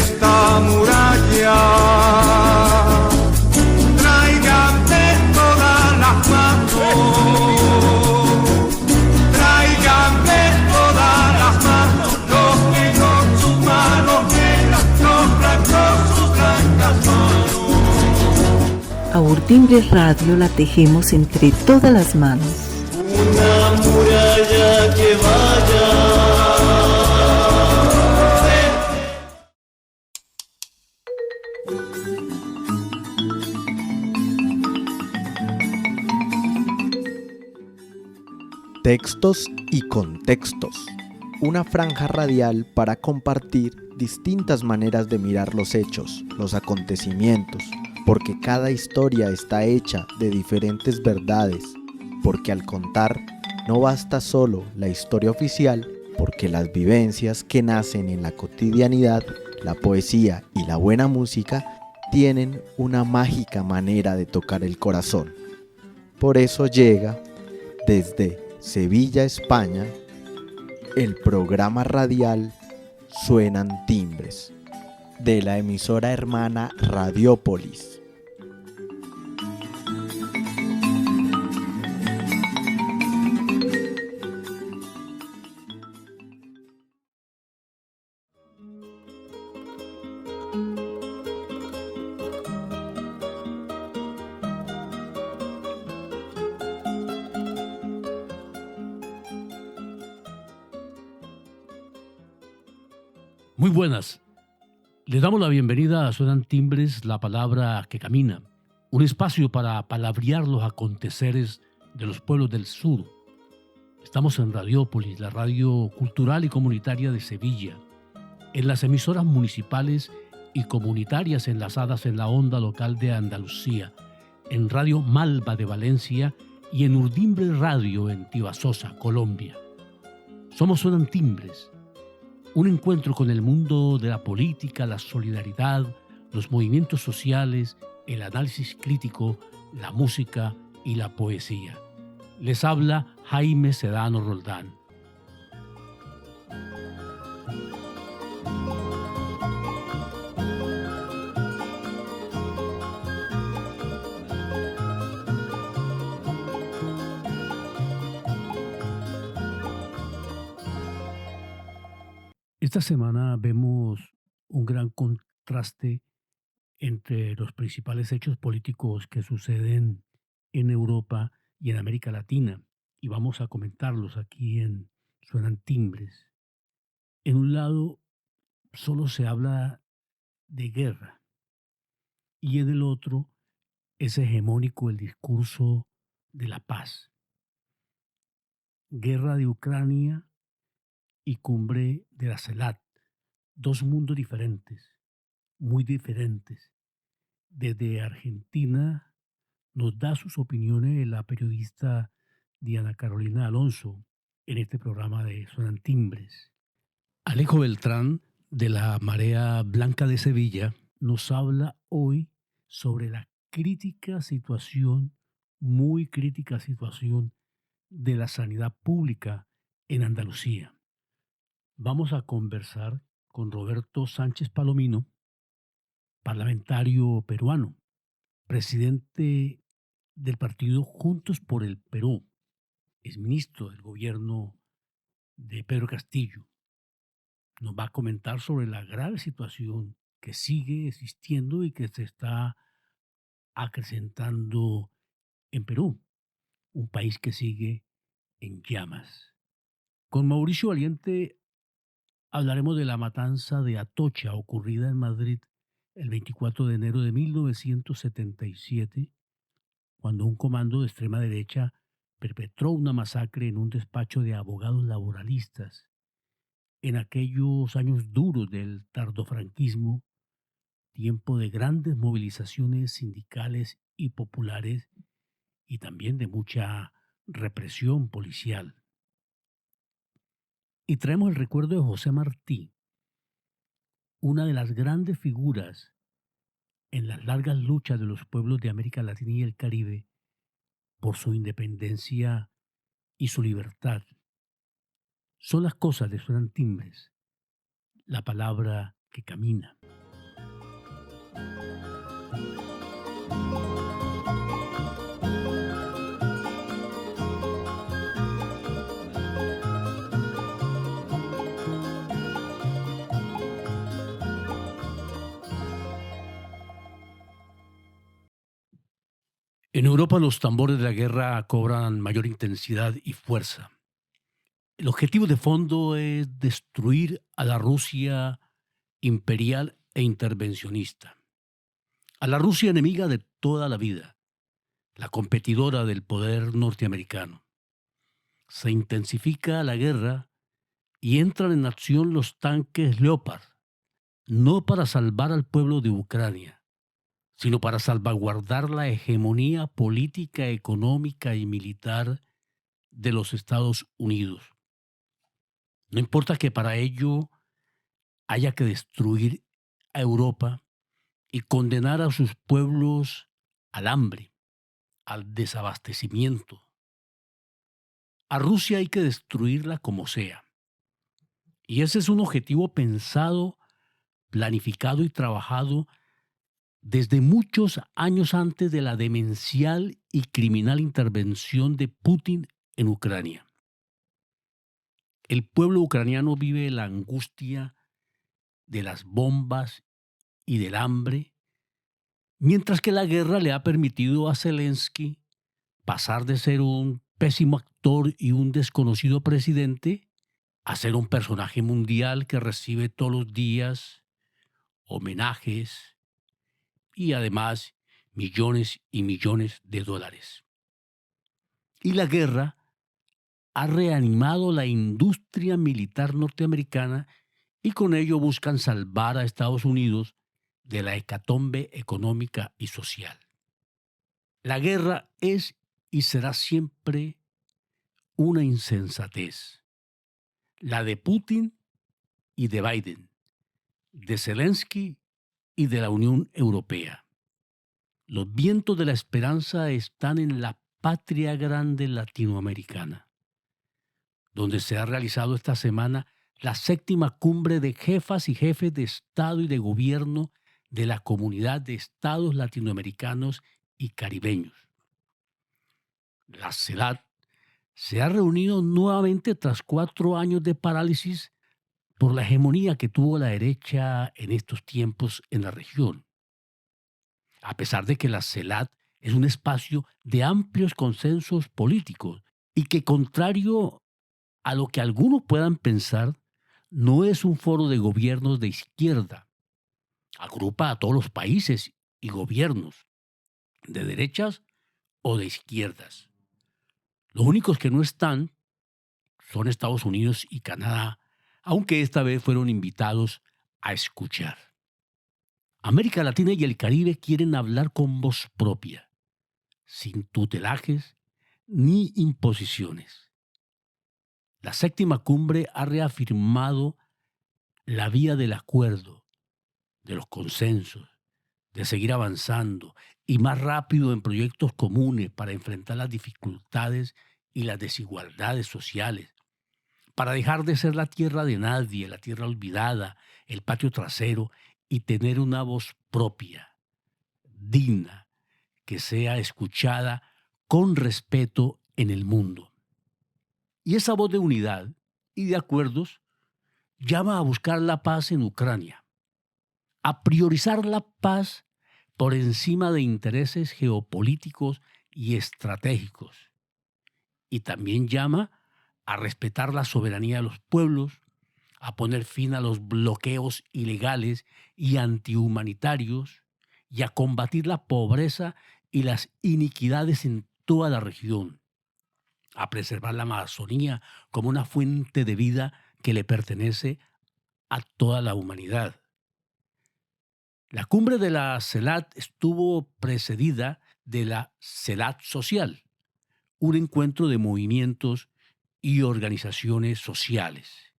esta muralla. Traigan de todas las manos, traigan de todas las manos, los que con sus manos negras, los blancos sus blancas manos. A Urdimbre Radio la tejemos entre todas las manos. Una muralla que vaya. Textos y contextos. Una franja radial para compartir distintas maneras de mirar los hechos, los acontecimientos, porque cada historia está hecha de diferentes verdades, porque al contar no basta solo la historia oficial, porque las vivencias que nacen en la cotidianidad, la poesía y la buena música tienen una mágica manera de tocar el corazón. Por eso llega desde Sevilla, España, el programa radial Suenan Timbres, de la emisora hermana Radiópolis. Muy buenas, les damos la bienvenida a Suenan Timbres, la palabra que camina, un espacio para palabrear los aconteceres de los pueblos del sur. Estamos en Radiópolis, la radio cultural y comunitaria de Sevilla, en las emisoras municipales y comunitarias enlazadas en la onda local de Andalucía, en Radio Malva de Valencia y en Urdimbre Radio en Tibasosa, Colombia. Somos Suenan Timbres, un encuentro con el mundo de la política, la solidaridad, los movimientos sociales, el análisis crítico, la música y la poesía. Les habla Jaime Sedano Roldán. Esta semana vemos un gran contraste entre los principales hechos políticos que suceden en Europa y en América Latina, y vamos a comentarlos aquí en Suenan Timbres. En un lado solo se habla de guerra y en el otro es hegemónico el discurso de la paz. Guerra de Ucrania y cumbre de la CELAC, dos mundos diferentes, muy diferentes. Desde Argentina nos da sus opiniones la periodista Diana Carolina Alonso en este programa de Suenan Timbres. Alejo Beltrán, de la Marea Blanca de Sevilla, nos habla hoy sobre la crítica situación, muy crítica situación de la sanidad pública en Andalucía. Vamos a conversar con Roberto Sánchez Palomino, parlamentario peruano, presidente del partido Juntos por el Perú, es ministro del gobierno de Pedro Castillo. Nos va a comentar sobre la grave situación que sigue existiendo y que se está acrecentando en Perú, un país que sigue en llamas. Con Mauricio Valiente hablaremos de la matanza de Atocha ocurrida en Madrid el 24 de enero de 1977, cuando un comando de extrema derecha perpetró una masacre en un despacho de abogados laboralistas en aquellos años duros del tardofranquismo, tiempo de grandes movilizaciones sindicales y populares y también de mucha represión policial. Y traemos el recuerdo de José Martí, una de las grandes figuras en las largas luchas de los pueblos de América Latina y el Caribe por su independencia y su libertad. Son las cosas de Suenan Timbres, la palabra que camina. En Europa los tambores de la guerra cobran mayor intensidad y fuerza. El objetivo de fondo es destruir a la Rusia imperial e intervencionista, a la Rusia enemiga de toda la vida, la competidora del poder norteamericano. Se intensifica la guerra y entran en acción los tanques Leopard, no para salvar al pueblo de Ucrania, sino para salvaguardar la hegemonía política, económica y militar de los Estados Unidos. No importa que para ello haya que destruir a Europa y condenar a sus pueblos al hambre, al desabastecimiento. A Rusia hay que destruirla como sea. Y ese es un objetivo pensado, planificado y trabajado desde muchos años antes de la demencial y criminal intervención de Putin en Ucrania. El pueblo ucraniano vive la angustia de las bombas y del hambre, mientras que la guerra le ha permitido a Zelensky pasar de ser un pésimo actor y un desconocido presidente a ser un personaje mundial que recibe todos los días homenajes y además millones y millones de dólares. Y la guerra ha reanimado la industria militar norteamericana y con ello buscan salvar a Estados Unidos de la hecatombe económica y social. La guerra es y será siempre una insensatez. La de Putin y de Biden, de Zelensky y de la Unión Europea. Los vientos de la esperanza están en la patria grande latinoamericana, donde se ha realizado esta semana la 7ª cumbre de jefas y jefes de Estado y de Gobierno de la Comunidad de Estados Latinoamericanos y Caribeños. La CELAC se ha reunido nuevamente tras 4 años de parálisis por la hegemonía que tuvo la derecha en estos tiempos en la región. A pesar de que la CELAC es un espacio de amplios consensos políticos y que, contrario a lo que algunos puedan pensar, no es un foro de gobiernos de izquierda. Agrupa a todos los países y gobiernos, de derechas o de izquierdas. Los únicos que no están son Estados Unidos y Canadá, aunque esta vez fueron invitados a escuchar. América Latina y el Caribe quieren hablar con voz propia, sin tutelajes ni imposiciones. La 7ª cumbre ha reafirmado la vía del acuerdo, de los consensos, de seguir avanzando y más rápido en proyectos comunes para enfrentar las dificultades y las desigualdades sociales, para dejar de ser la tierra de nadie, la tierra olvidada, el patio trasero y tener una voz propia, digna, que sea escuchada con respeto en el mundo. Y esa voz de unidad y de acuerdos llama a buscar la paz en Ucrania, a priorizar la paz por encima de intereses geopolíticos y estratégicos. Y también llama a respetar la soberanía de los pueblos, a poner fin a los bloqueos ilegales y antihumanitarios y a combatir la pobreza y las iniquidades en toda la región, a preservar la Amazonía como una fuente de vida que le pertenece a toda la humanidad. La cumbre de la CELAC estuvo precedida de la CELAC Social, un encuentro de movimientos y organizaciones sociales.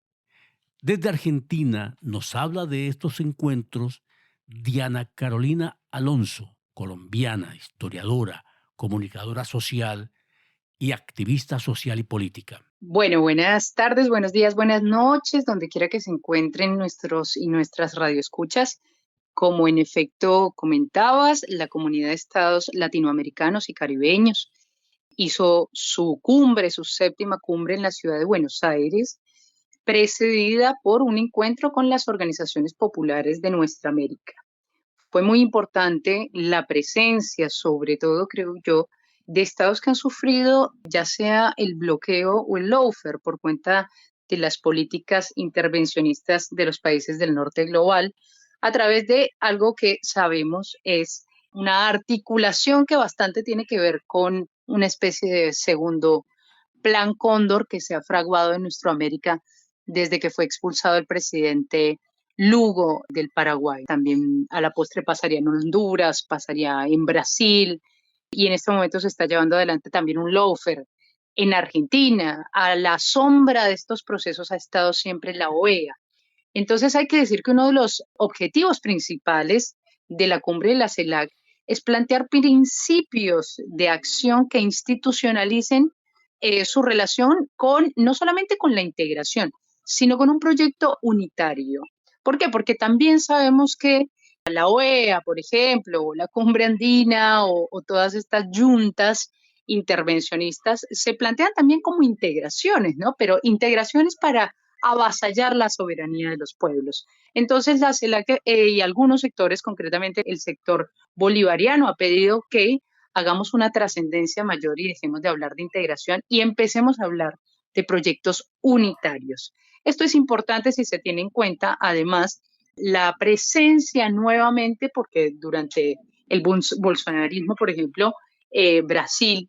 Desde Argentina nos habla de estos encuentros Diana Carolina Alonso, colombiana, historiadora, comunicadora social y activista social y política. Bueno, buenas tardes, buenos días, buenas noches, donde quiera que se encuentren nuestros y nuestras radioescuchas. Como en efecto comentabas, la Comunidad de Estados Latinoamericanos y Caribeños hizo su cumbre, su 7ª cumbre en la ciudad de Buenos Aires, precedida por un encuentro con las organizaciones populares de nuestra América. fue muy importante la presencia, sobre todo, creo yo, de estados que han sufrido ya sea el bloqueo o el lawfare por cuenta de las políticas intervencionistas de los países del norte global, a través de algo que sabemos es una articulación que bastante tiene que ver con una especie de segundo plan Cóndor que se ha fraguado en nuestra América desde que fue expulsado el presidente Lugo del Paraguay. También a la postre pasaría en Honduras, pasaría en Brasil y en este momento se está llevando adelante también un lawfare en Argentina. A la sombra de estos procesos ha estado siempre la OEA. Entonces hay que decir que uno de los objetivos principales de la cumbre de la CELAC es plantear principios de acción que institucionalicen su relación con, no solamente con la integración, sino con un proyecto unitario. ¿Por qué? Porque también sabemos que la OEA, por ejemplo, o la Cumbre Andina o todas estas juntas intervencionistas se plantean también como integraciones, ¿no? Pero integraciones para avasallar la soberanía de los pueblos. Entonces, la CELAC y algunos sectores, concretamente el sector bolivariano, ha pedido que hagamos una trascendencia mayor y dejemos de hablar de integración y empecemos a hablar de proyectos unitarios. Esto es importante si se tiene en cuenta, además, la presencia nuevamente, porque durante el bolsonarismo, por ejemplo, Brasil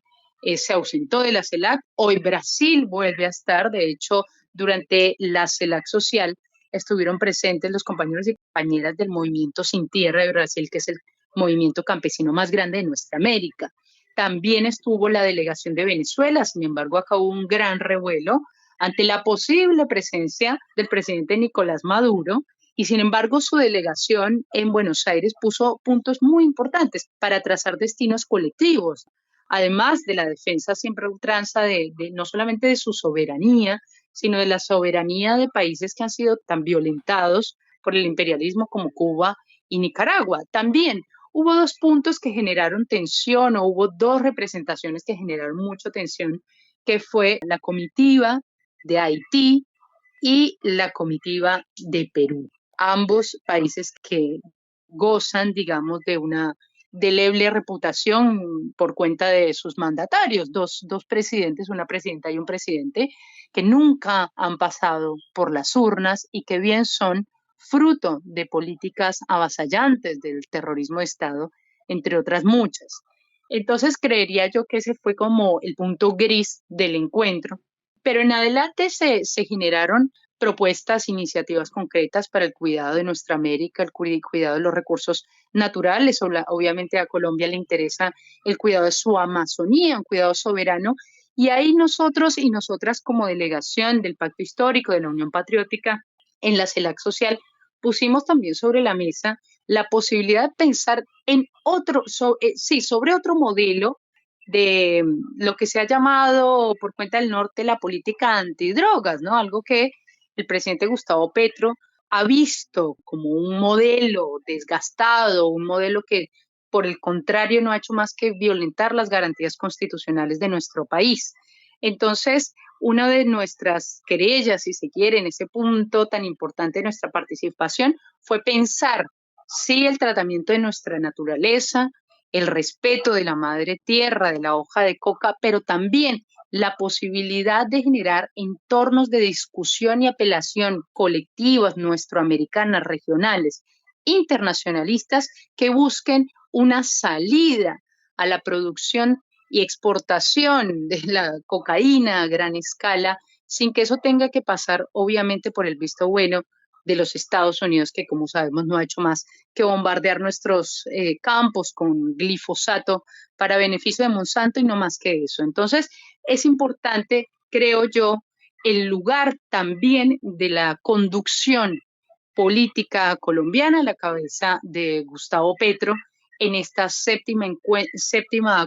se ausentó de la CELAC, hoy Brasil vuelve a estar, de hecho, durante la CELAC social estuvieron presentes los compañeros y compañeras del Movimiento Sin Tierra de Brasil, que es el movimiento campesino más grande de nuestra América. También estuvo la delegación de Venezuela, sin embargo, acá hubo un gran revuelo ante la posible presencia del presidente Nicolás Maduro y sin embargo su delegación en Buenos Aires puso puntos muy importantes para trazar destinos colectivos, además de la defensa siempre a ultranza de no solamente de su soberanía, sino de la soberanía de países que han sido tan violentados por el imperialismo como Cuba y Nicaragua. También hubo dos puntos que generaron tensión o hubo dos representaciones que generaron mucha tensión, que fue la comitiva de Haití y la comitiva de Perú. Ambos países que gozan, digamos, de una deleble reputación por cuenta de sus mandatarios, dos presidentes, una presidenta y un presidente, que nunca han pasado por las urnas y que bien son fruto de políticas avasallantes del terrorismo de Estado, entre otras muchas. Entonces creería yo que ese fue como el punto gris del encuentro, pero en adelante se generaron propuestas, iniciativas concretas para el cuidado de nuestra América, el cuidado de los recursos naturales. Obviamente a Colombia le interesa el cuidado de su Amazonía, un cuidado soberano. Y ahí nosotros y nosotras como delegación del Pacto Histórico de la Unión Patriótica en la CELAC Social pusimos también sobre la mesa la posibilidad de pensar en sobre otro modelo de lo que se ha llamado por cuenta del norte la política antidrogas, ¿no? Algo que el presidente Gustavo Petro ha visto como un modelo desgastado, un modelo que por el contrario no ha hecho más que violentar las garantías constitucionales de nuestro país. Entonces, una de nuestras querellas, si se quiere, en ese punto tan importante de nuestra participación, fue pensar si el tratamiento de nuestra naturaleza, el respeto de la madre tierra, de la hoja de coca, pero también la posibilidad de generar entornos de discusión y apelación colectivas, nuestroamericanas, regionales, internacionalistas, que busquen una salida a la producción y exportación de la cocaína a gran escala, sin que eso tenga que pasar, obviamente, por el visto bueno de los Estados Unidos, que como sabemos no ha hecho más que bombardear nuestros campos con glifosato para beneficio de Monsanto y no más que eso. Entonces, es importante, creo yo, el lugar también de la conducción política colombiana a la cabeza de Gustavo Petro en esta séptima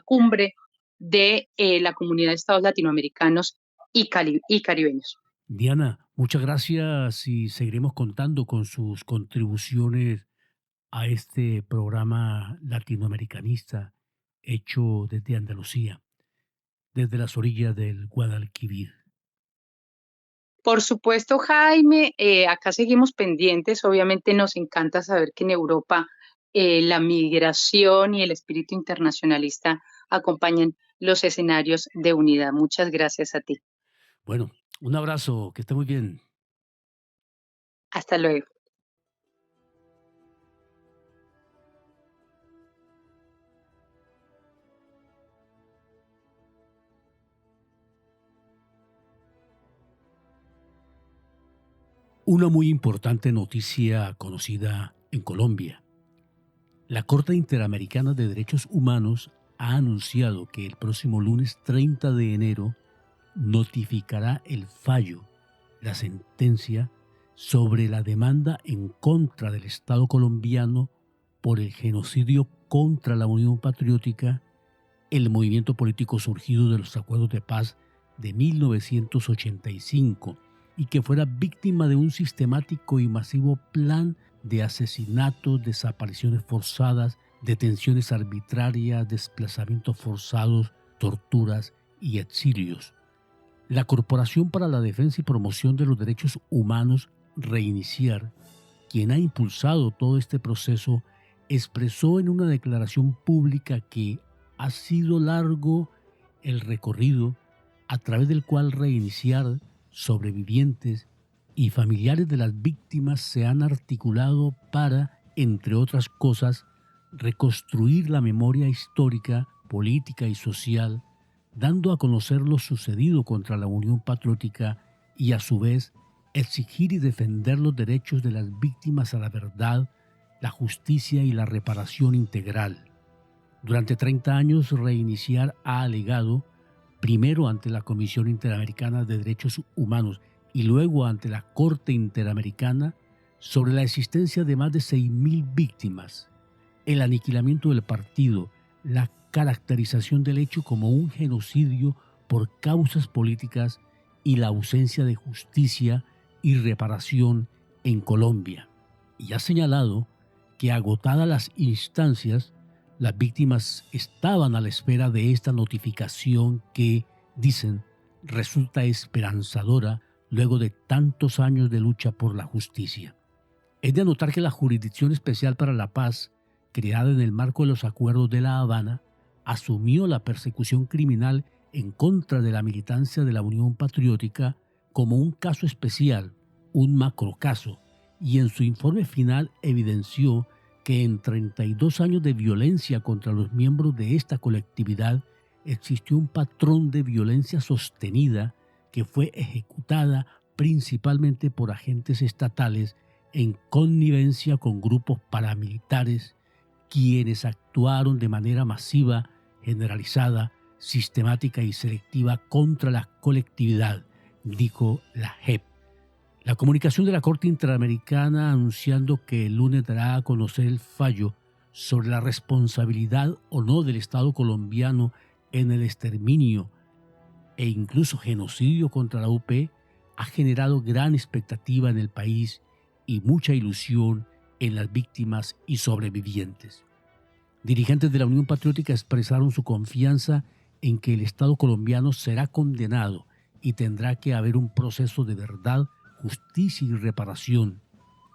cumbre de la Comunidad de Estados Latinoamericanos y caribeños. Diana, muchas gracias y seguiremos contando con sus contribuciones a este programa latinoamericanista hecho desde Andalucía, desde las orillas del Guadalquivir. Por supuesto, Jaime, acá seguimos pendientes. Obviamente nos encanta saber que en Europa la migración y el espíritu internacionalista acompañan los escenarios de unidad. Muchas gracias a ti. Bueno, un abrazo, que esté muy bien. Hasta luego. Una muy importante noticia conocida en Colombia. La Corte Interamericana de Derechos Humanos ha anunciado que el próximo lunes 30 de enero notificará el fallo, la sentencia sobre la demanda en contra del Estado colombiano por el genocidio contra la Unión Patriótica, el movimiento político surgido de los acuerdos de paz de 1985 y que fuera víctima de un sistemático y masivo plan de asesinatos, desapariciones forzadas, detenciones arbitrarias, desplazamientos forzados, torturas y exilios. La Corporación para la Defensa y Promoción de los Derechos Humanos, Reiniciar, quien ha impulsado todo este proceso, expresó en una declaración pública que ha sido largo el recorrido a través del cual Reiniciar, sobrevivientes y familiares de las víctimas se han articulado para, entre otras cosas, reconstruir la memoria histórica, política y social, dando a conocer lo sucedido contra la Unión Patriótica y a su vez exigir y defender los derechos de las víctimas a la verdad, la justicia y la reparación integral. Durante 30 años, Reiniciar ha alegado, primero ante la Comisión Interamericana de Derechos Humanos y luego ante la Corte Interamericana, sobre la existencia de más de 6.000 víctimas, el aniquilamiento del partido, la caracterización del hecho como un genocidio por causas políticas y la ausencia de justicia y reparación en Colombia. Y ha señalado que agotadas las instancias, las víctimas estaban a la espera de esta notificación que, dicen, resulta esperanzadora luego de tantos años de lucha por la justicia. Es de anotar que la Jurisdicción Especial para la Paz, creada en el marco de los Acuerdos de La Habana, asumió la persecución criminal en contra de la militancia de la Unión Patriótica como un caso especial, un macrocaso, y en su informe final evidenció que en 32 años de violencia contra los miembros de esta colectividad existió un patrón de violencia sostenida que fue ejecutada principalmente por agentes estatales en connivencia con grupos paramilitares, quienes actuaron de manera masiva, generalizada, sistemática y selectiva contra la colectividad, dijo la JEP. La comunicación de la Corte Interamericana anunciando que el lunes dará a conocer el fallo sobre la responsabilidad o no del Estado colombiano en el exterminio e incluso genocidio contra la UP ha generado gran expectativa en el país y mucha ilusión en las víctimas y sobrevivientes. Dirigentes de la Unión Patriótica expresaron su confianza en que el Estado colombiano será condenado y tendrá que haber un proceso de verdad, justicia y reparación,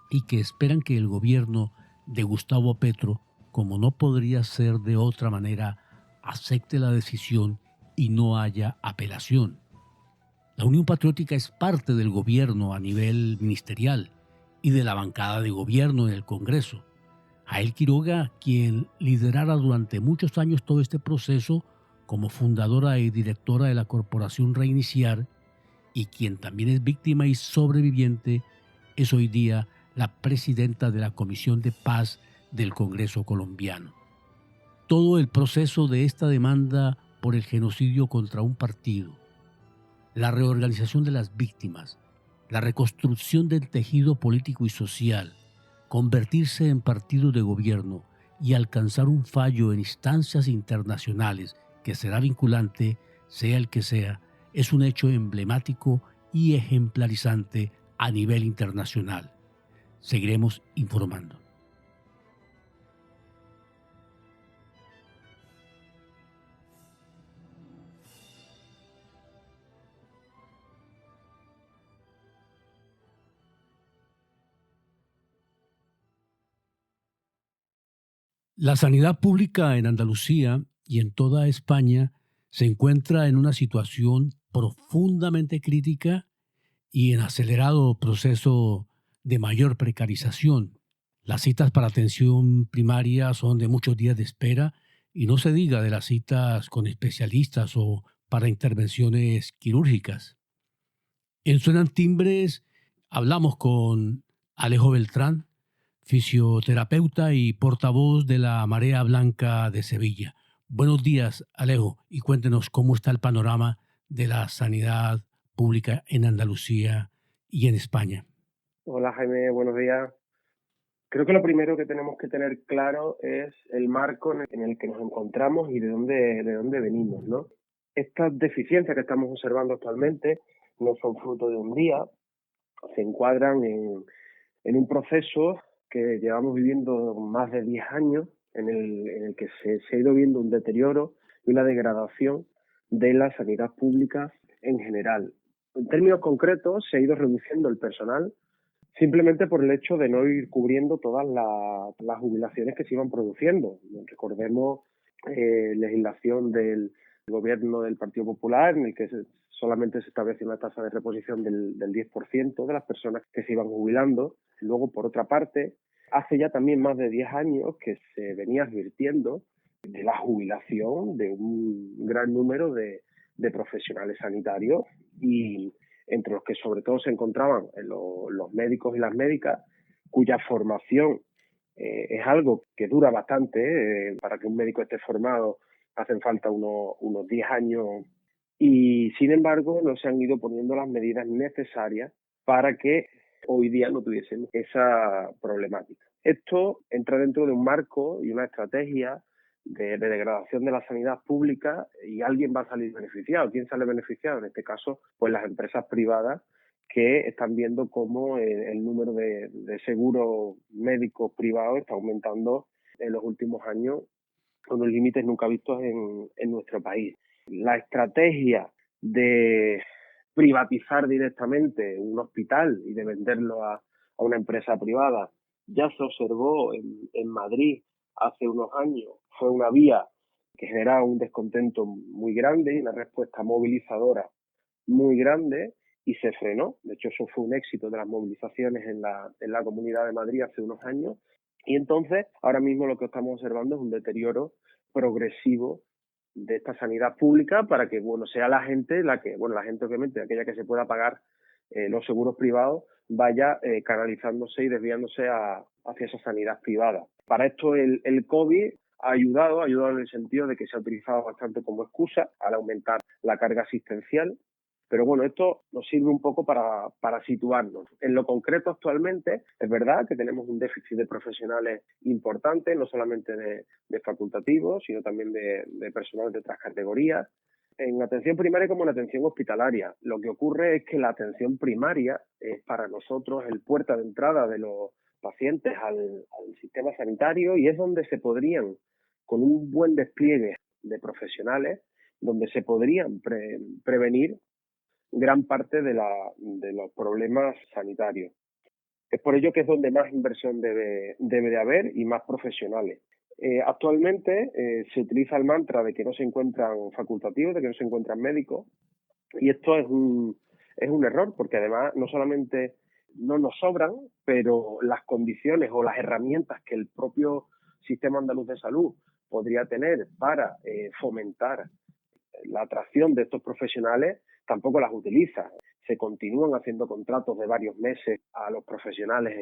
y que esperan que el gobierno de Gustavo Petro, como no podría ser de otra manera, acepte la decisión y no haya apelación. La Unión Patriótica es parte del gobierno a nivel ministerial y de la bancada de gobierno en el Congreso. Jael Quiroga, quien liderara durante muchos años todo este proceso como fundadora y directora de la Corporación Reiniciar, y quien también es víctima y sobreviviente, es hoy día la presidenta de la Comisión de Paz del Congreso colombiano. Todo el proceso de esta demanda por el genocidio contra un partido, la reorganización de las víctimas, la reconstrucción del tejido político y social, convertirse en partido de gobierno y alcanzar un fallo en instancias internacionales que será vinculante, sea el que sea, es un hecho emblemático y ejemplarizante a nivel internacional. Seguiremos informando. La sanidad pública en Andalucía y en toda España se encuentra en una situación profundamente crítica y en acelerado proceso de mayor precarización. Las citas para atención primaria son de muchos días de espera y no se diga de las citas con especialistas o para intervenciones quirúrgicas. En Suenan Timbres hablamos con Alejo Beltrán, fisioterapeuta y portavoz de la Marea Blanca de Sevilla. Buenos días, Alejo, y cuéntenos cómo está el panorama de la sanidad pública en Andalucía y en España. Hola Jaime, buenos días. Creo que lo primero que tenemos que tener claro es el marco en el que nos encontramos y de dónde venimos, ¿no? Estas deficiencias que estamos observando actualmente no son fruto de un día, se encuadran en un proceso que llevamos viviendo más de 10 años, en el que se ha ido viendo un deterioro y una degradación de la sanidad pública en general. En términos concretos, se ha ido reduciendo el personal simplemente por el hecho de no ir cubriendo todas las jubilaciones que se iban produciendo. Recordemos legislación del gobierno del Partido Popular, en el que solamente se establece una tasa de reposición del 10% de las personas que se iban jubilando. Luego, por otra parte, hace ya también más de 10 años que se venía advirtiendo de la jubilación de un gran número de profesionales sanitarios, y entre los que sobre todo se encontraban los médicos y las médicas, cuya formación es algo que dura bastante. Para que un médico esté formado hacen falta unos 10 años, y sin embargo no se han ido poniendo las medidas necesarias para que hoy día no tuviesen esa problemática. Esto entra dentro de un marco y una estrategia de degradación de la sanidad pública, y alguien va a salir beneficiado. ¿Quién sale beneficiado? En este caso, pues las empresas privadas, que están viendo cómo el número de seguros médicos privados está aumentando en los últimos años con los límites nunca vistos en nuestro país. La estrategia de privatizar directamente un hospital y de venderlo a una empresa privada ya se observó en Madrid hace unos años. Fue una vía que generaba un descontento muy grande y una respuesta movilizadora muy grande, y se frenó. De hecho, eso fue un éxito de las movilizaciones en la Comunidad de Madrid hace unos años. Y entonces, ahora mismo lo que estamos observando es un deterioro progresivo de esta sanidad pública, para que sea la gente obviamente, aquella que se pueda pagar los seguros privados, vaya canalizándose y desviándose hacia esa sanidad privada. Para esto el COVID ha ayudado en el sentido de que se ha utilizado bastante como excusa al aumentar la carga asistencial. Pero bueno, esto nos sirve un poco para situarnos. En lo concreto, actualmente, es verdad que tenemos un déficit de profesionales importante, no solamente de facultativos, sino también de personal de otras categorías, en atención primaria como en atención hospitalaria. Lo que ocurre es que la atención primaria es para nosotros el puerta de entrada de los pacientes al sistema sanitario, y es donde se podrían, con un buen despliegue de profesionales, donde se podrían prevenir gran parte de los problemas sanitarios. Es por ello que es donde más inversión debe de haber y más profesionales. Actualmente se utiliza el mantra de que no se encuentran facultativos, de que no se encuentran médicos, y esto es un error, porque además no solamente no nos sobran, pero las condiciones o las herramientas que el propio Sistema Andaluz de Salud podría tener para fomentar la atracción de estos profesionales tampoco las utiliza. Se continúan haciendo contratos de varios meses a los profesionales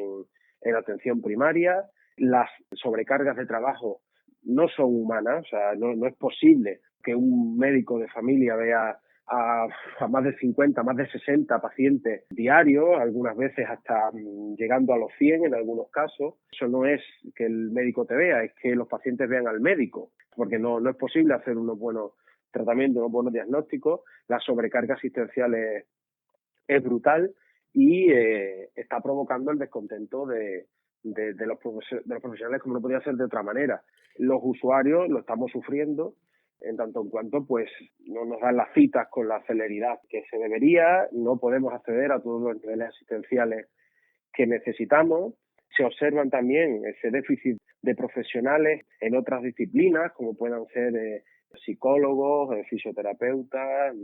en atención primaria. Las sobrecargas de trabajo no son humanas, o sea, no es posible que un médico de familia vea a más de 50, más de 60 pacientes diarios, algunas veces hasta llegando a los 100 en algunos casos. Eso no es que el médico te vea, es que los pacientes vean al médico, porque no es posible hacer unos buenos tratamientos, unos buenos diagnósticos. La sobrecarga asistencial es brutal, y está provocando el descontento de los profesionales, como no podía ser de otra manera. Los usuarios lo estamos sufriendo, en tanto en cuanto pues no nos dan las citas con la celeridad que se debería, no podemos acceder a todos los niveles asistenciales que necesitamos. Se observan también ese déficit de profesionales en otras disciplinas, como puedan ser psicólogos, fisioterapeutas,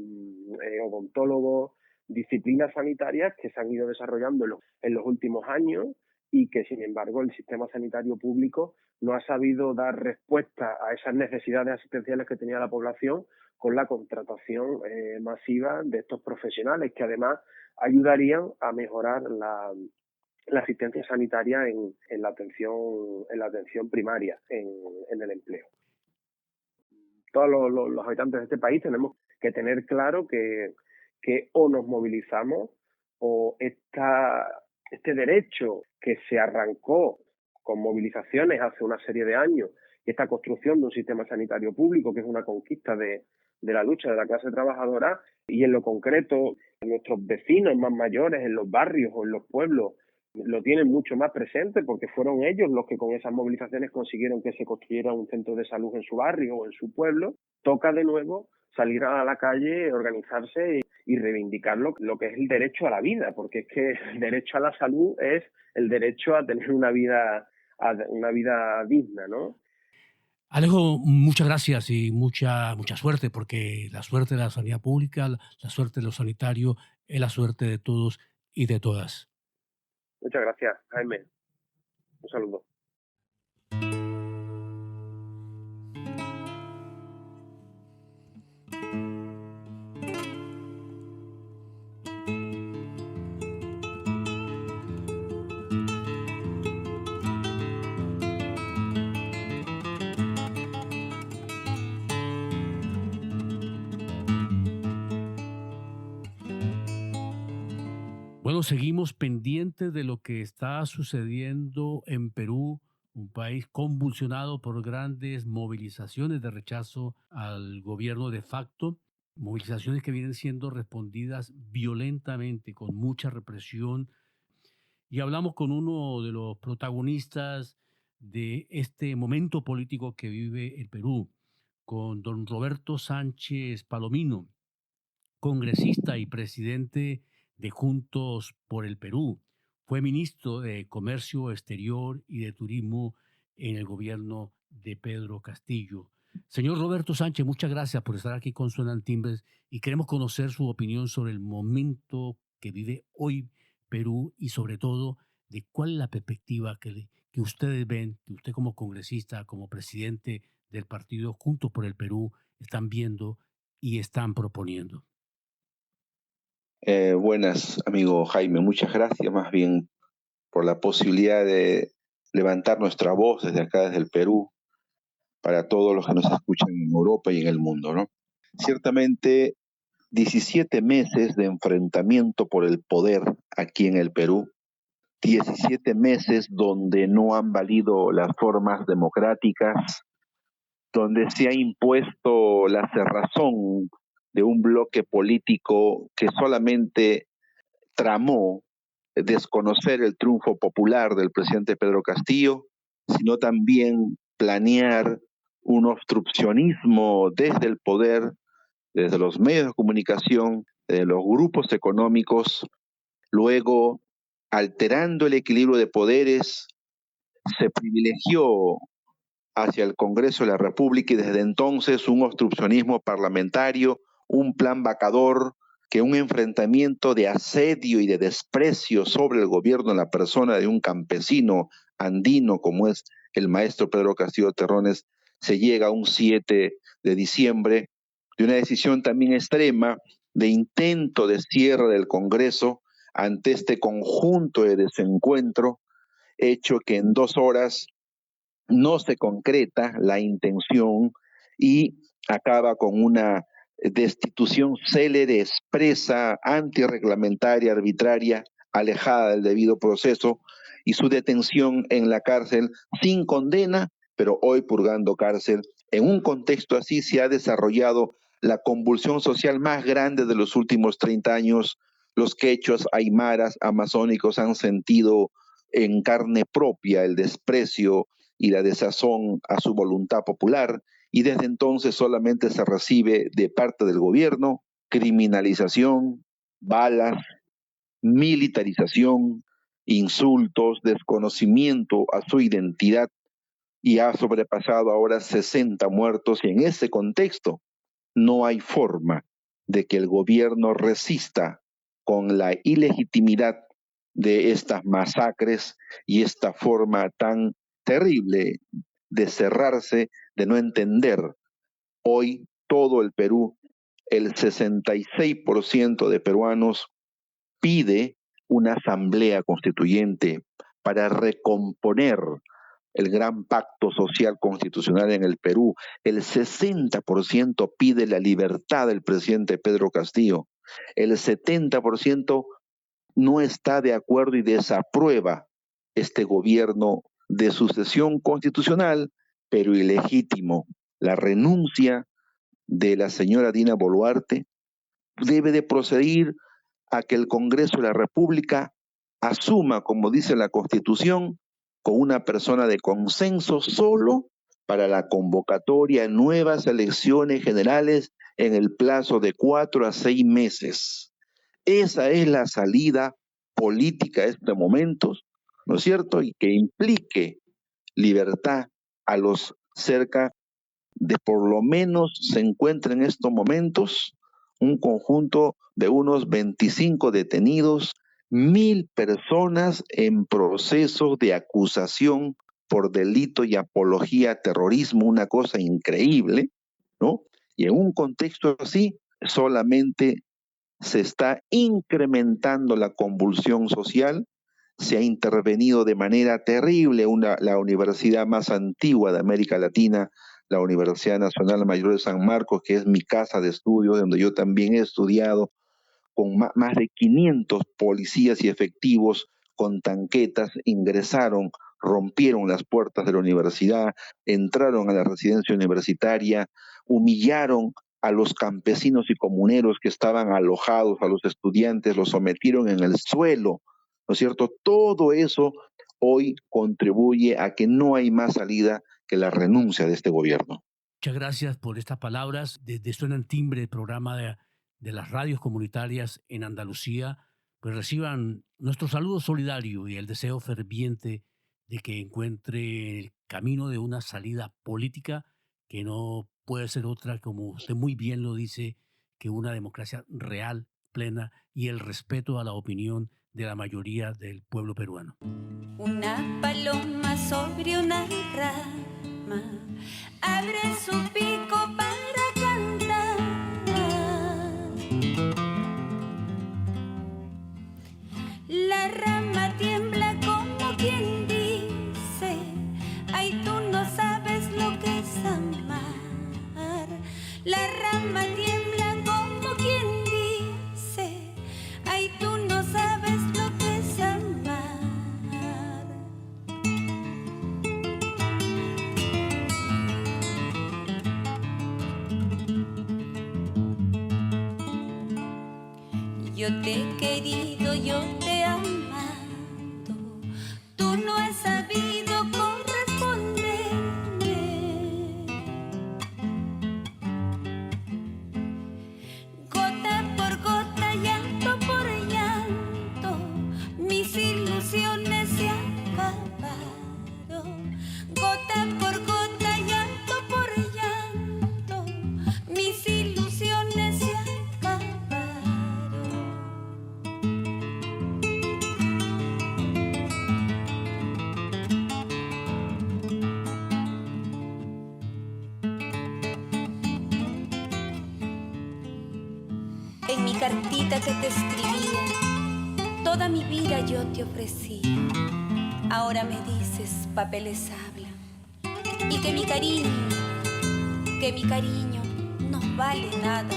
odontólogos, disciplinas sanitarias que se han ido desarrollando en los últimos años y que, sin embargo, el sistema sanitario público no ha sabido dar respuesta a esas necesidades asistenciales que tenía la población con la contratación masiva de estos profesionales, que además ayudarían a mejorar la asistencia sanitaria en la atención primaria, en el empleo. Todos los habitantes de este país tenemos que tener claro que o nos movilizamos o este derecho que se arrancó con movilizaciones hace una serie de años y esta construcción de un sistema sanitario público que es una conquista de la lucha de la clase trabajadora, y en lo concreto nuestros vecinos más mayores en los barrios o en los pueblos lo tienen mucho más presente porque fueron ellos los que con esas movilizaciones consiguieron que se construyera un centro de salud en su barrio o en su pueblo. Toca de nuevo salir a la calle, organizarse y reivindicar lo que es el derecho a la vida, porque es que el derecho a la salud es el derecho a tener una vida digna, ¿no? Alejo, muchas gracias y mucha suerte, porque la suerte de la sanidad pública, la suerte de los sanitarios, es la suerte de todos y de todas. Muchas gracias, Jaime. Un saludo. Bueno, seguimos pendientes de lo que está sucediendo en Perú, un país convulsionado por grandes movilizaciones de rechazo al gobierno de facto, movilizaciones que vienen siendo respondidas violentamente, con mucha represión. Y hablamos con uno de los protagonistas de este momento político que vive el Perú, con don Roberto Sánchez Palomino, congresista y presidente de Juntos por el Perú. Fue ministro de Comercio Exterior y de Turismo en el gobierno de Pedro Castillo. Señor Roberto Sánchez, muchas gracias por estar aquí con Suenan Timbres y queremos conocer su opinión sobre el momento que vive hoy Perú y sobre todo de cuál es la perspectiva que ustedes ven, que usted como congresista, como presidente del partido Juntos por el Perú, están viendo y están proponiendo. Buenas, amigo Jaime. Muchas gracias más bien por la posibilidad de levantar nuestra voz desde acá, desde el Perú, para todos los que nos escuchan en Europa y en el mundo, ¿no? Ciertamente, 17 meses de enfrentamiento por el poder aquí en el Perú, 17 meses donde no han valido las formas democráticas, donde se ha impuesto la cerrazón de un bloque político que solamente tramó desconocer el triunfo popular del presidente Pedro Castillo, sino también planear un obstruccionismo desde el poder, desde los medios de comunicación, de los grupos económicos, luego alterando el equilibrio de poderes, se privilegió hacia el Congreso de la República y desde entonces un obstruccionismo parlamentario, un plan vacador, que un enfrentamiento de asedio y de desprecio sobre el gobierno en la persona de un campesino andino como es el maestro Pedro Castillo Terrones, se llega a un 7 de diciembre de una decisión también extrema de intento de cierre del Congreso ante este conjunto de desencuentro, hecho que en 2 horas no se concreta la intención y acaba con una destitución célere, expresa, antirreglamentaria, arbitraria, alejada del debido proceso y su detención en la cárcel sin condena, pero hoy purgando cárcel. En un contexto así se ha desarrollado la convulsión social más grande de los últimos 30 años. Los quechuas, aymaras, amazónicos han sentido en carne propia el desprecio y la desazón a su voluntad popular, y desde entonces solamente se recibe de parte del gobierno criminalización, balas, militarización, insultos, desconocimiento a su identidad y ha sobrepasado ahora 60 muertos, y en ese contexto no hay forma de que el gobierno resista con la ilegitimidad de estas masacres y esta forma tan terrible de cerrarse, de no entender. Hoy todo el Perú, el 66% de peruanos pide una asamblea constituyente para recomponer el gran pacto social constitucional en el Perú. El 60% pide la libertad del presidente Pedro Castillo. El 70% no está de acuerdo y desaprueba este gobierno de sucesión constitucional, pero ilegítimo. La renuncia de la señora Dina Boluarte debe de proceder a que el Congreso de la República asuma, como dice la Constitución, con una persona de consenso solo para la convocatoria de nuevas elecciones generales en el plazo de 4 a 6 meses. Esa es la salida política de estos momentos, ¿no es cierto? Y que implique libertad a los cerca de, por lo menos se encuentra en estos momentos un conjunto de unos 25 detenidos, 1.000 personas en procesos de acusación por delito y apología a terrorismo, una cosa increíble, ¿no? Y en un contexto así, solamente se está incrementando la convulsión social, se ha intervenido de manera terrible la universidad más antigua de América Latina, la Universidad Nacional Mayor de San Marcos, que es mi casa de estudio, donde yo también he estudiado, con más de 500 policías y efectivos con tanquetas, ingresaron, rompieron las puertas de la universidad, entraron a la residencia universitaria, humillaron a los campesinos y comuneros que estaban alojados, a los estudiantes, los sometieron en el suelo, ¿no es cierto? Todo eso hoy contribuye a que no hay más salida que la renuncia de este gobierno. Muchas gracias por estas palabras. Desde Suena en Timbre, el programa de las radios comunitarias en Andalucía, pues reciban nuestro saludo solidario y el deseo ferviente de que encuentre el camino de una salida política que no puede ser otra, como usted muy bien lo dice, que una democracia real, plena y el respeto a la opinión de la mayoría del pueblo peruano. Una paloma sobre una rama abre su pico para cantar. La rama tiembla como quien dice: ay, tú no sabes lo que es amar. La rama tiembla como quien dice: ay, tú no sabes lo que es amar. Yo te he querido, yo te he amado, tú no has sabido corresponderme. Gota por gota, llanto por llanto, mis ilusiones se acabaron. Gota por gota, llanto por llanto, mis ilusiones se acabaron. En mi cartita que te escribía, toda mi vida yo te ofrecí. Ahora me dices, papeles hablan, y que mi cariño no vale nada.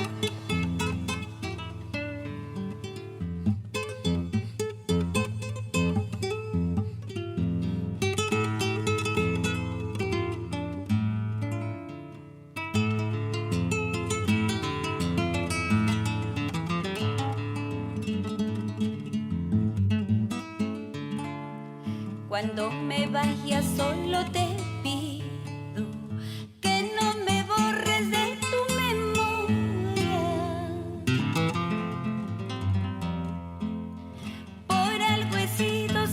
Cuando me vaya solo te pido que no me borres de tu memoria. Por algo he sido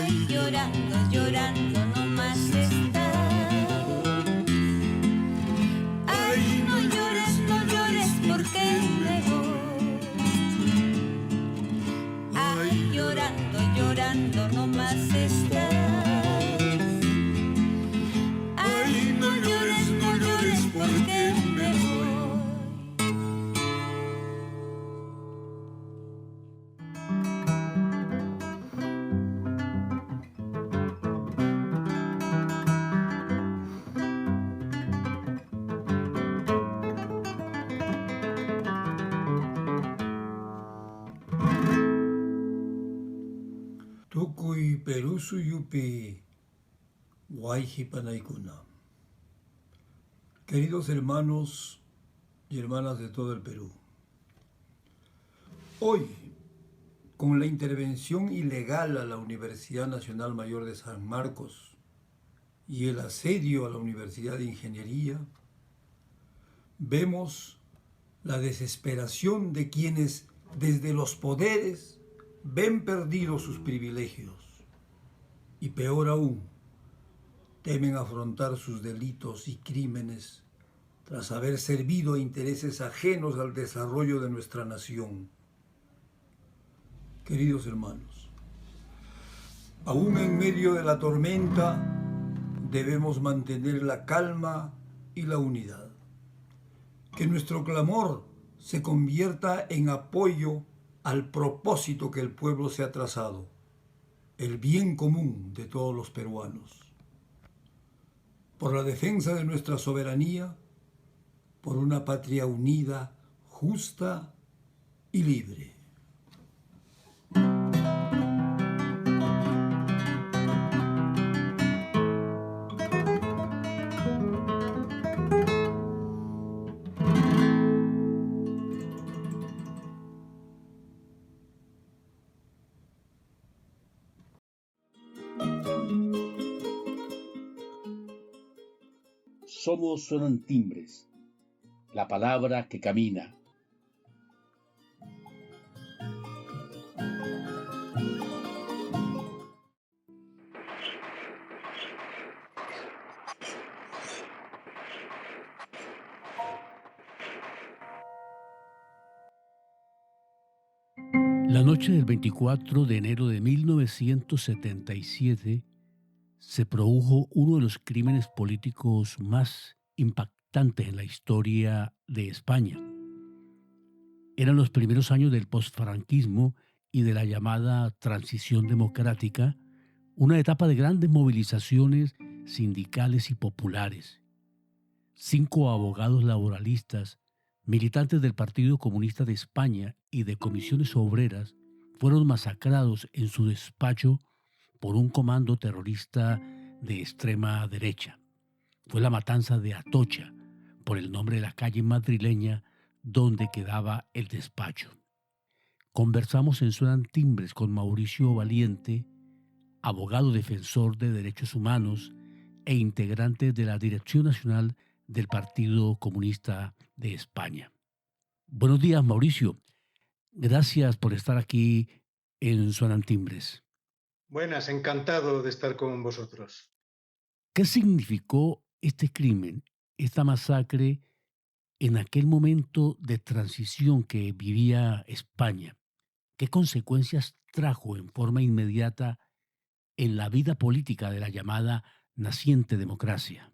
Ay, llorando, llorando nomás estás. Ay, no llores porque me voy. Ay, llorando, llorando nomás estás. Ay, no llores porque me voy. Tukuy Perusu Yupi Guayjipanaykuna. Queridos hermanos y hermanas de todo el Perú, hoy, con la intervención ilegal a la Universidad Nacional Mayor de San Marcos y el asedio a la Universidad de Ingeniería, vemos la desesperación de quienes desde los poderes ven perdidos sus privilegios y, peor aún, temen afrontar sus delitos y crímenes tras haber servido a intereses ajenos al desarrollo de nuestra nación. Queridos hermanos, aún en medio de la tormenta debemos mantener la calma y la unidad. Que nuestro clamor se convierta en apoyo al propósito que el pueblo se ha trazado, el bien común de todos los peruanos. Por la defensa de nuestra soberanía, por una patria unida, justa y libre. Somos Suenan Timbres, la palabra que camina. La noche del 24 de enero de 1977 se produjo uno de los crímenes políticos más impactantes en la historia de España. Eran los primeros años del posfranquismo y de la llamada transición democrática, una etapa de grandes movilizaciones sindicales y populares. 5 abogados laboralistas, militantes del Partido Comunista de España y de comisiones obreras, fueron masacrados en su despacho por un comando terrorista de extrema derecha. Fue la matanza de Atocha, por el nombre de la calle madrileña donde quedaba el despacho. Conversamos en Suenan Timbres con Mauricio Valiente, abogado defensor de derechos humanos e integrante de la Dirección Nacional del Partido Comunista de España. Buenos días, Mauricio. Gracias por estar aquí en Suenan Timbres. Buenas, encantado de estar con vosotros. ¿Qué significó este crimen, esta masacre, en aquel momento de transición que vivía España? ¿Qué consecuencias trajo en forma inmediata en la vida política de la llamada naciente democracia?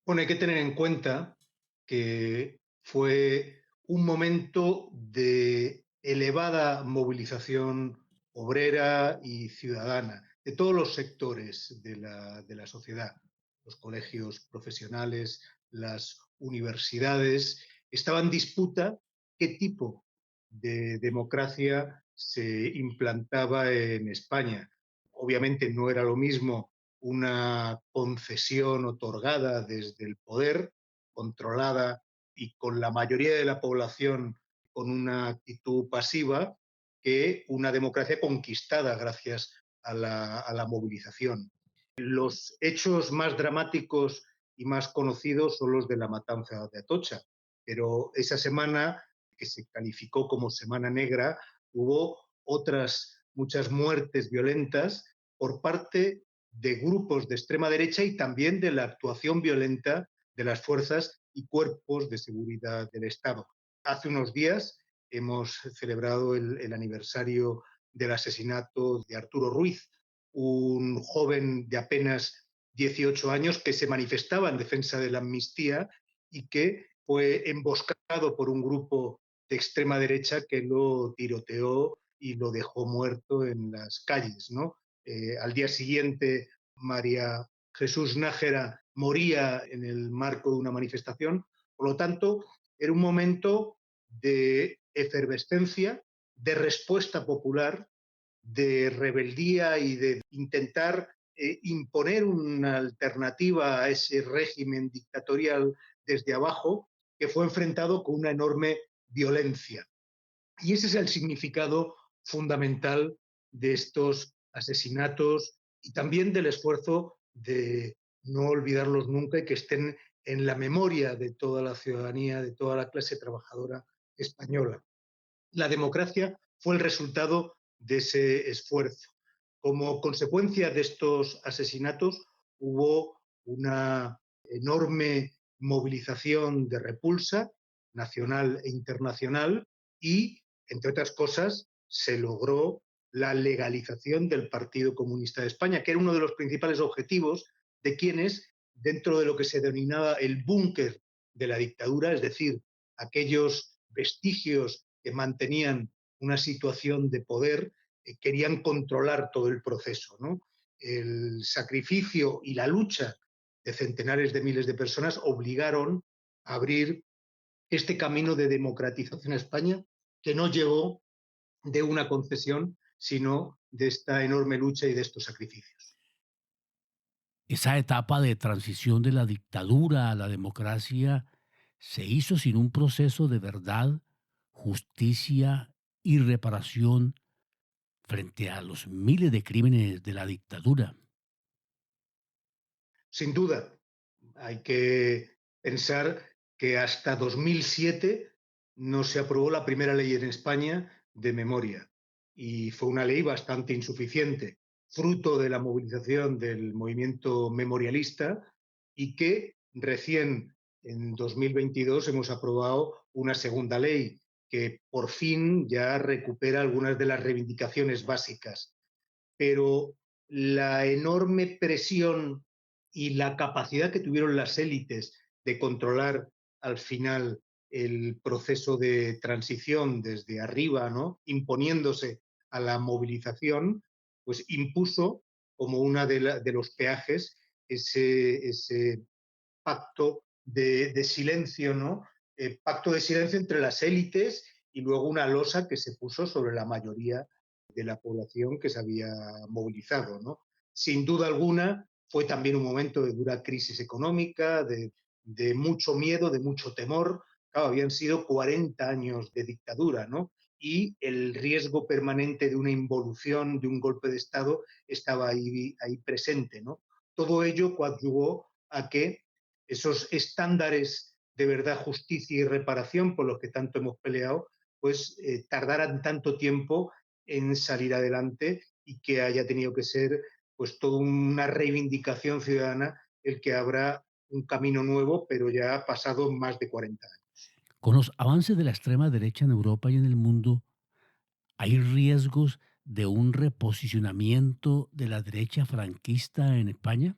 Bueno, hay que tener en cuenta que fue un momento de elevada movilización obrera y ciudadana de todos los sectores de la sociedad. Los colegios profesionales, las universidades, estaba en disputa qué tipo de democracia se implantaba en España. Obviamente no era lo mismo una concesión otorgada desde el poder, controlada y con la mayoría de la población con una actitud pasiva, que una democracia conquistada gracias a la movilización. Los hechos más dramáticos y más conocidos son los de la matanza de Atocha, pero esa semana, que se calificó como Semana Negra, hubo otras muchas muertes violentas por parte de grupos de extrema derecha y también de la actuación violenta de las fuerzas y cuerpos de seguridad del Estado. Hace unos días hemos celebrado el aniversario del asesinato de Arturo Ruiz, un joven de apenas 18 años que se manifestaba en defensa de la amnistía y que fue emboscado por un grupo de extrema derecha que lo tiroteó y lo dejó muerto en las calles, ¿no? Al día siguiente, María Jesús Nájera moría en el marco de una manifestación. Por lo tanto, era un momento de efervescencia, de respuesta popular, de rebeldía y de intentar imponer una alternativa a ese régimen dictatorial desde abajo, que fue enfrentado con una enorme violencia. Y ese es el significado fundamental de estos asesinatos y también del esfuerzo de no olvidarlos nunca y que estén en la memoria de toda la ciudadanía, de toda la clase trabajadora española. La democracia fue el resultado de ese esfuerzo. Como consecuencia de estos asesinatos hubo una enorme movilización de repulsa nacional e internacional y, entre otras cosas, se logró la legalización del Partido Comunista de España, que era uno de los principales objetivos de quienes, dentro de lo que se denominaba el búnker de la dictadura, es decir, aquellos vestigios que mantenían una situación de poder, querían controlar todo el proceso, ¿no? El sacrificio y la lucha de centenares de miles de personas obligaron a abrir este camino de democratización a España, que no llegó de una concesión, sino de esta enorme lucha y de estos sacrificios. Esa etapa de transición de la dictadura a la democracia se hizo sin un proceso de verdad, justicia y reparación frente a los miles de crímenes de la dictadura. Sin duda, hay que pensar que hasta 2007 no se aprobó la primera ley en España de memoria y fue una ley bastante insuficiente, fruto de la movilización del movimiento memorialista y que recién en 2022 hemos aprobado una segunda ley que por fin ya recupera algunas de las reivindicaciones básicas. Pero la enorme presión y la capacidad que tuvieron las élites de controlar al final el proceso de transición desde arriba, ¿no? Imponiéndose a la movilización, pues impuso como una de los peajes ese pacto de silencio, ¿no? Pacto de silencio entre las élites y luego una losa que se puso sobre la mayoría de la población que se había movilizado, ¿no? Sin duda alguna, fue también un momento de dura crisis económica, de mucho miedo, de mucho temor. Claro, habían sido 40 años de dictadura, ¿no? Y el riesgo permanente de una involución, de un golpe de Estado, estaba ahí presente, ¿no? Todo ello coadyuvó a que esos estándares de verdad, justicia y reparación por los que tanto hemos peleado, pues tardaran tanto tiempo en salir adelante y que haya tenido que ser pues toda una reivindicación ciudadana el que abra un camino nuevo, pero ya ha pasado más de 40 años. Con los avances de la extrema derecha en Europa y en el mundo, ¿hay riesgos de un reposicionamiento de la derecha franquista en España?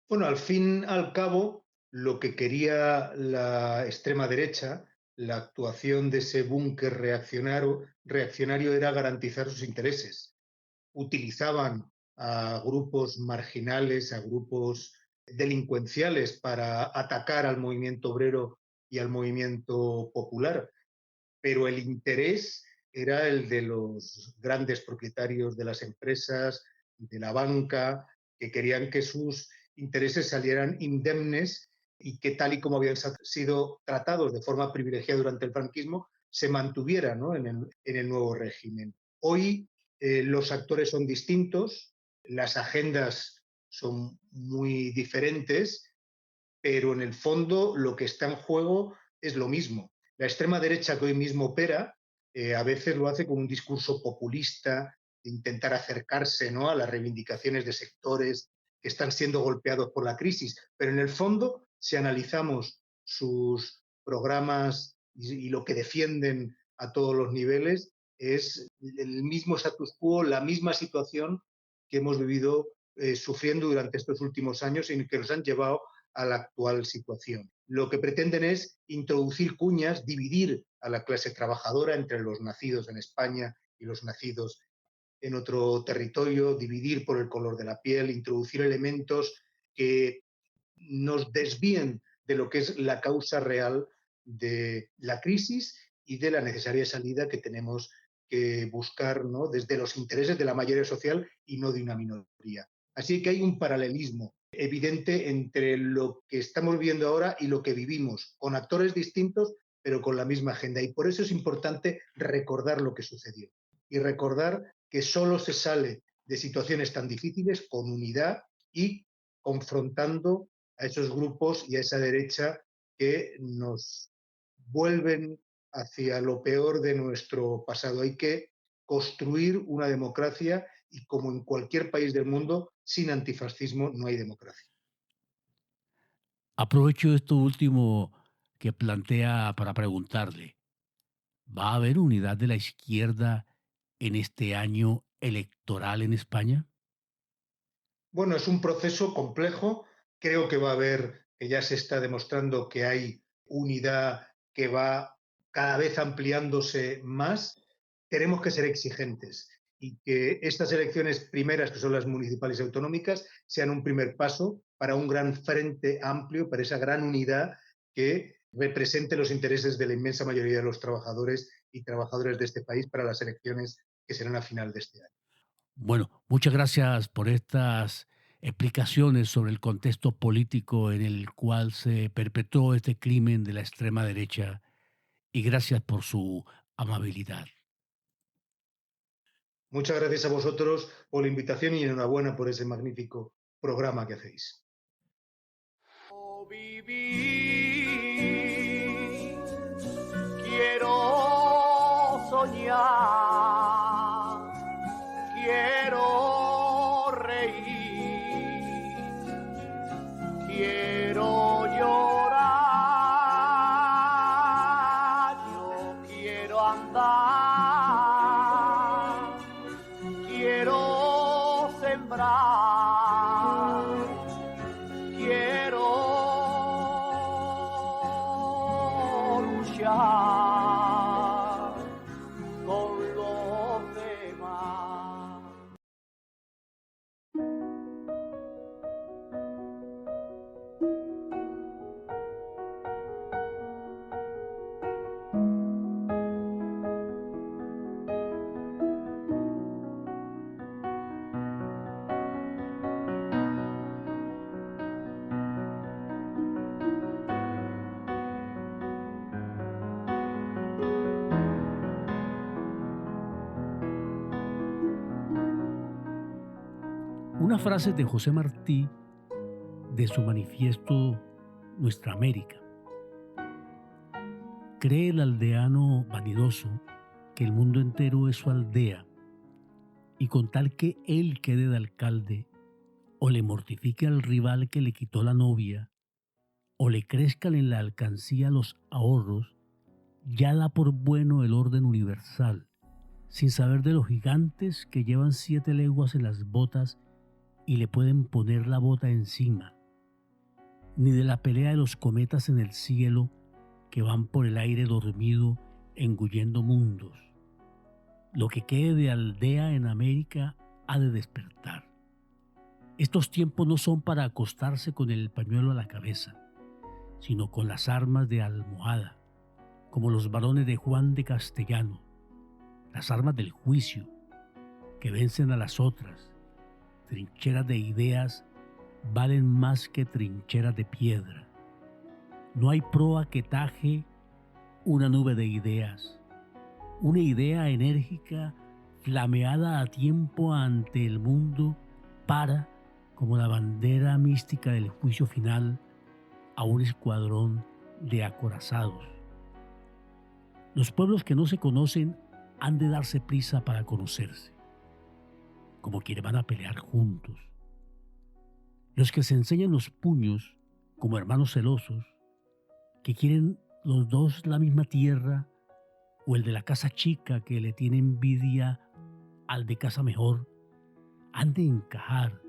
Bueno, al fin y al cabo, lo que quería la extrema derecha, la actuación de ese búnker reaccionario era garantizar sus intereses. Utilizaban a grupos marginales, a grupos delincuenciales para atacar al movimiento obrero y al movimiento popular, pero el interés era el de los grandes propietarios de las empresas, de la banca, que querían que sus intereses salieran indemnes y que tal y como habían sido tratados de forma privilegiada durante el franquismo, se mantuvieran, ¿no? en el nuevo régimen. Hoy los actores son distintos, las agendas son muy diferentes, pero en el fondo lo que está en juego es lo mismo. La extrema derecha que hoy mismo opera a veces lo hace con un discurso populista, intentar acercarse, ¿no?, a las reivindicaciones de sectores que están siendo golpeados por la crisis. Pero en el fondo, si analizamos sus programas y lo que defienden a todos los niveles, es el mismo status quo, la misma situación que hemos vivido sufriendo durante estos últimos años y que nos han llevado a la actual situación. Lo que pretenden es introducir cuñas, dividir a la clase trabajadora entre los nacidos en España y los nacidos en otro territorio, dividir por el color de la piel, introducir elementos que nos desvíen de lo que es la causa real de la crisis y de la necesaria salida que tenemos que buscar, ¿no?, desde los intereses de la mayoría social y no de una minoría. Así que hay un paralelismo evidente entre lo que estamos viviendo ahora y lo que vivimos, con actores distintos, pero con la misma agenda. Y por eso es importante recordar lo que sucedió y recordar que solo se sale de situaciones tan difíciles con unidad y confrontando a esos grupos y a esa derecha que nos vuelven hacia lo peor de nuestro pasado. Hay que construir una democracia y, como en cualquier país del mundo, sin antifascismo no hay democracia. Aprovecho esto último que plantea para preguntarle, ¿va a haber unidad de la izquierda en este año electoral en España? Bueno, es un proceso complejo. Creo que va a haber, que ya se está demostrando que hay unidad que va cada vez ampliándose más. Tenemos que ser exigentes y que estas elecciones primeras, que son las municipales y autonómicas, sean un primer paso para un gran frente amplio, para esa gran unidad que represente los intereses de la inmensa mayoría de los trabajadores y trabajadoras de este país para las elecciones que serán a final de este año. Bueno, muchas gracias por estas explicaciones sobre el contexto político en el cual se perpetró este crimen de la extrema derecha y gracias por su amabilidad. Muchas gracias a vosotros por la invitación y enhorabuena por ese magnífico programa que hacéis. Vivir, quiero soñar, quiero reír, quiero llorar, yo quiero andar, quiero sembrar, quiero luchar con los demás. Una frase de José Martí de su manifiesto Nuestra América. Cree el aldeano vanidoso que el mundo entero es su aldea, y con tal que él quede de alcalde, o le mortifique al rival que le quitó la novia, o le crezcan en la alcancía los ahorros, ya da por bueno el orden universal, sin saber de los gigantes que llevan 7 leguas en las botas y le pueden poner la bota encima, ni de la pelea de los cometas en el cielo que van por el aire dormido engullendo mundos. Lo que quede de aldea en América ha de despertar. Estos tiempos no son para acostarse con el pañuelo a la cabeza, sino con las armas de almohada, como los varones de Juan de Castellano, las armas del juicio, que vencen a las otras. Trincheras de ideas valen más que trincheras de piedra. No hay proa que taje una nube de ideas. Una idea enérgica, flameada a tiempo ante el mundo, para, como la bandera mística del juicio final, a un escuadrón de acorazados. Los pueblos que no se conocen han de darse prisa para conocerse. como quienes van a pelear juntos. Los que se enseñan los puños como hermanos celosos, que quieren los dos la misma tierra, o el de la casa chica que le tiene envidia al de casa mejor, han de encajar,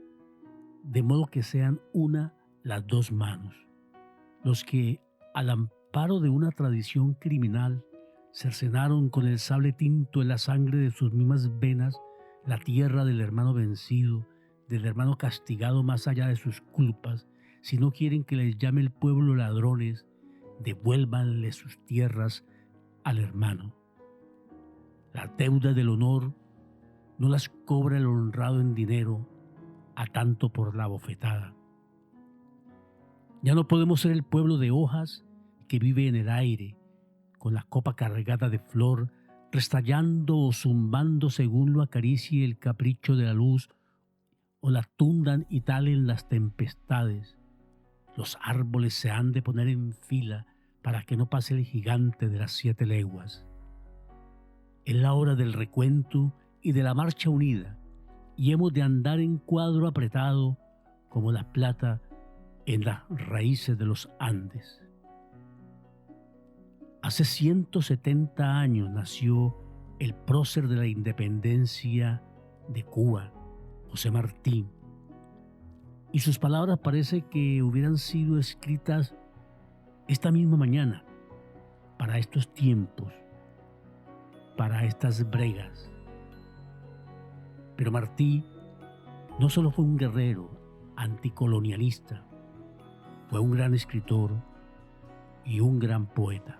de modo que sean una las dos manos. Los que, al amparo de una tradición criminal, cercenaron con el sable tinto en la sangre de sus mismas venas la tierra del hermano vencido, del hermano castigado más allá de sus culpas. Si no quieren que les llame el pueblo ladrones, devuélvanle sus tierras al hermano. Las deudas del honor no las cobra el honrado en dinero, a tanto por la bofetada. Ya no podemos ser el pueblo de hojas que vive en el aire, con la copa cargada de flor, restallando o zumbando según lo acaricie el capricho de la luz, o la tundan y talen las tempestades. Los árboles se han de poner en fila para que no pase el gigante de las 7 leguas. Es la hora del recuento y de la marcha unida, y hemos de andar en cuadro apretado como la plata en las raíces de los Andes. Hace 170 años nació el prócer de la independencia de Cuba, José Martí, y sus palabras parece que hubieran sido escritas esta misma mañana, para estos tiempos, para estas bregas. Pero Martí no solo fue un guerrero anticolonialista, fue un gran escritor y un gran poeta.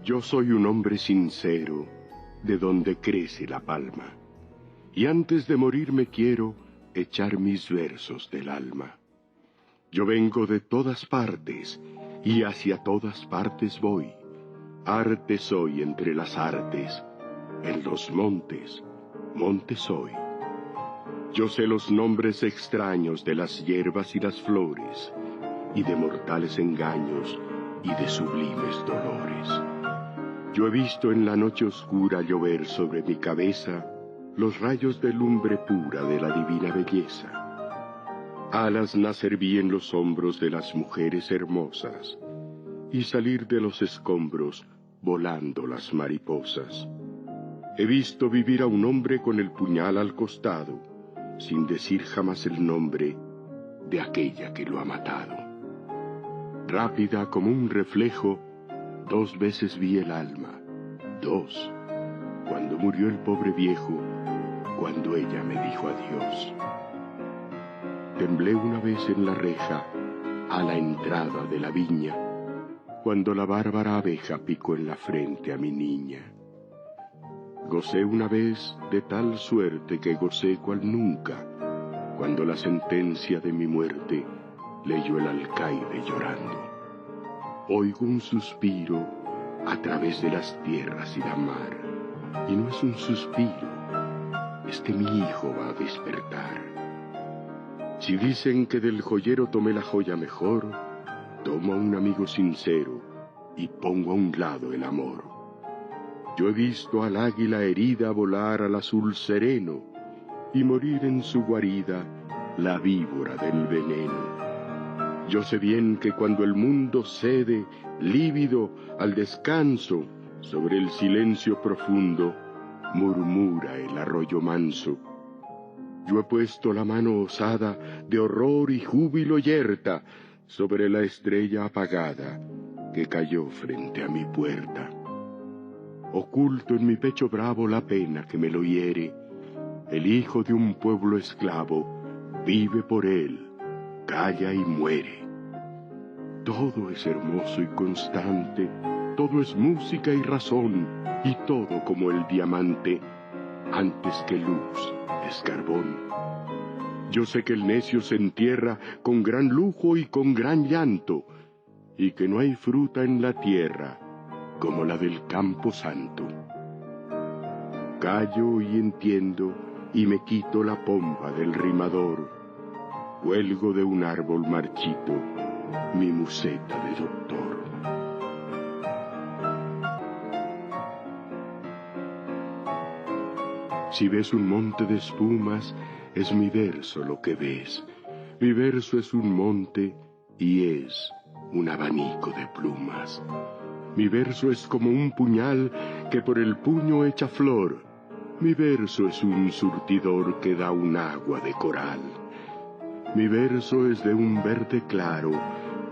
Yo soy un hombre sincero, de donde crece la palma, y antes de morir me quiero echar mis versos del alma. Yo vengo de todas partes, y hacia todas partes voy. Arte soy entre las artes, en los montes, monte soy. Yo sé los nombres extraños de las hierbas y las flores, y de mortales engaños y de sublimes dolores. Yo he visto en la noche oscura llover sobre mi cabeza los rayos de lumbre pura de la divina belleza. Alas nacer vi en los hombros de las mujeres hermosas, y salir de los escombros volando las mariposas. He visto vivir a un hombre con el puñal al costado, sin decir jamás el nombre de aquella que lo ha matado. Rápida como un reflejo, 2 veces vi el alma, 2, cuando murió el pobre viejo, cuando ella me dijo adiós. Temblé una vez en la reja, a la entrada de la viña, cuando la bárbara abeja picó en la frente a mi niña. Gocé una vez de tal suerte que gocé cual nunca, cuando la sentencia de mi muerte leyó el alcaide llorando. Oigo un suspiro a través de las tierras y la mar, y no es un suspiro, es que mi hijo va a despertar. Si dicen que del joyero tomé la joya mejor, tomo a un amigo sincero y pongo a un lado el amor. Yo he visto al águila herida volar al azul sereno y morir en su guarida la víbora del veneno. Yo sé bien que cuando el mundo cede, lívido al descanso, sobre el silencio profundo, murmura el arroyo manso. Yo he puesto la mano osada de horror y júbilo yerta sobre la estrella apagada que cayó frente a mi puerta. Oculto en mi pecho bravo la pena que me lo hiere, el hijo de un pueblo esclavo vive por él, calla y muere. Todo es hermoso y constante, todo es música y razón, y todo como el diamante, antes que luz es carbón. Yo sé que el necio se entierra con gran lujo y con gran llanto, y que no hay fruta en la tierra como la del campo santo. Callo y entiendo, y me quito la pompa del rimador, cuelgo de un árbol marchito mi museta de doctor. Si ves un monte de espumas, es mi verso lo que ves. Mi verso es un monte y es un abanico de plumas. Mi verso es como un puñal que por el puño echa flor. Mi verso es un surtidor que da un agua de coral. Mi verso es de un verde claro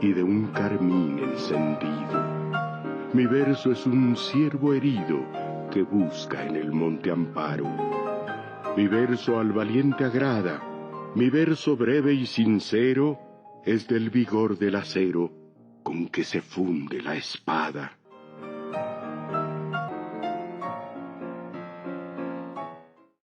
y de un carmín encendido. Mi verso es un ciervo herido que busca en el monte amparo. Mi verso al valiente agrada, mi verso breve y sincero es del vigor del acero con que se funde la espada.